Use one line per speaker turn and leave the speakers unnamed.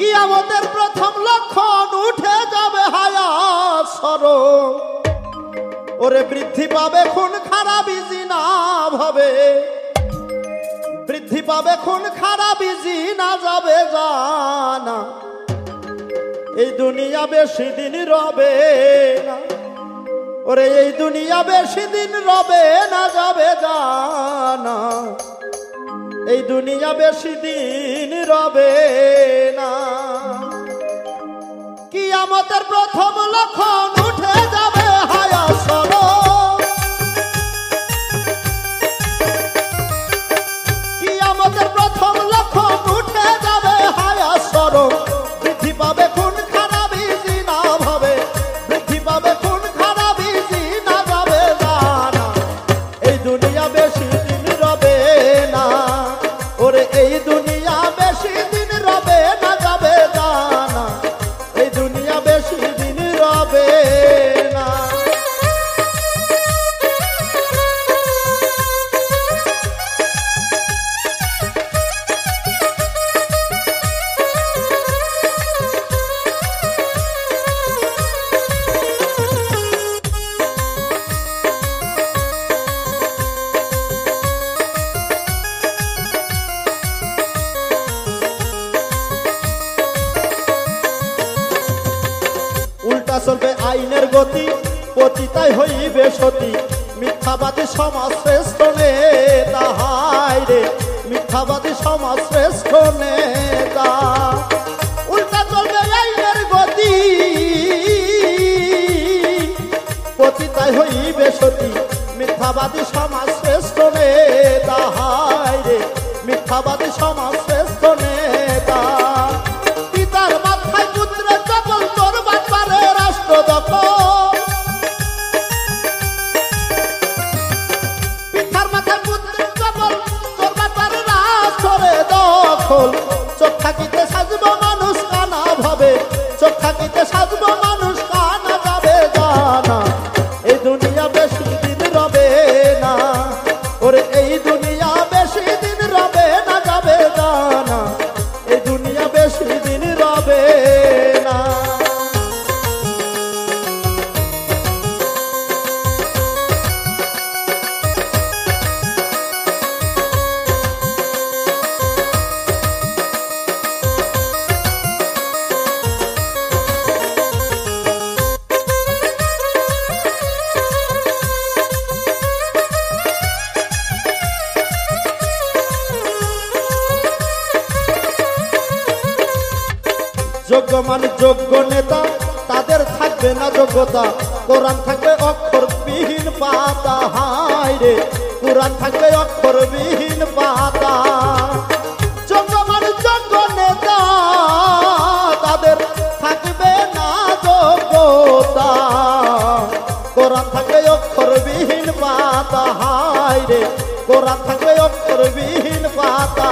কিয়ামতের প্রথম লক্ষণ উঠে যাবে হায়াত সরম। ওরে বৃদ্ধি পাবে খুন খারাপি জিনা ভাবে, বৃদ্ধি পাবে খুন খারাপি জিনা যাবে জানা। এই দুনিয়া বেশি দিন রবে না, ওরে এই দুনিয়া বেশি দিন রবে না যাবে জানা। এই দুনিয়া বেশি দিন রবে না। কিয়ামতের প্রথম লক্ষণ উঠে যাবে হায়াত সরম। কিয়ামতের প্রথম লক্ষণ উঠে যাবে হায়াত সরম। বৃদ্ধি পাবে খুন খারাপি জিনা ভাবে, বৃদ্ধি পাবে খুন খারাপি জিনা যাবে জানা। এই দুনিয়া বেশি দিন রবে না, ওরে এই দুনিয়া বেশি দিন রবে না যাবে জানা। এই দুনিয়া বেশি দিন রবে না। উল্টা চলবে আইনের গতি, পতিতাই হইবে সতী। মিথ্যাবাদী সমাজ শ্রেষ্ঠ নেতা, হায় রে মিথ্যাবাদী সমাজ শ্রেষ্ঠ নেতা। উল্টা চলবে আইনের গতি, পতিতাই হইবে সতী। মিথ্যাবাদী সমাজ শ্রেষ্ঠ নেতা, হায় রে মিথ্যাবাদী সমাজ শ্রেষ্ঠ নেতা। পিতার মাথায় পুত্রের চপল, তোর বাটপারে রাষ্ট্র দখল। পিতার মাথায় পুত্রের চপল, তোর বাটপারে রাষ্ট্রে দখল। চোখ থাকিতে সাজব মানুষ কানা ভাবে, চোখ থাকিতে সাজব মানুষ কানা যাবে জানা। এই দুনিয়া বেশি দিন রবে না, ওরে এই দুনিয়া বেশি দিন রবে না যাবে জানা। এই দুনিয়া বেশি দিন রবে না। যোগ্য মানুষ যোগ্য নেতা, তাদের থাকবে না যোগ্যতা। কোরআন থাকবে অক্ষরবিহীন পাতা, হায় রে কোরআন থাকবে অক্ষরবিহীন পাতা। যোগ্য মানুষ যোগ্য নেতা, তাদের থাকবে না যোগ্যতা। কোরআন থাকবে অক্ষরবিহীন পাতা, হায় রে কোরআন থাকবে অক্ষরবিহীন পাতা।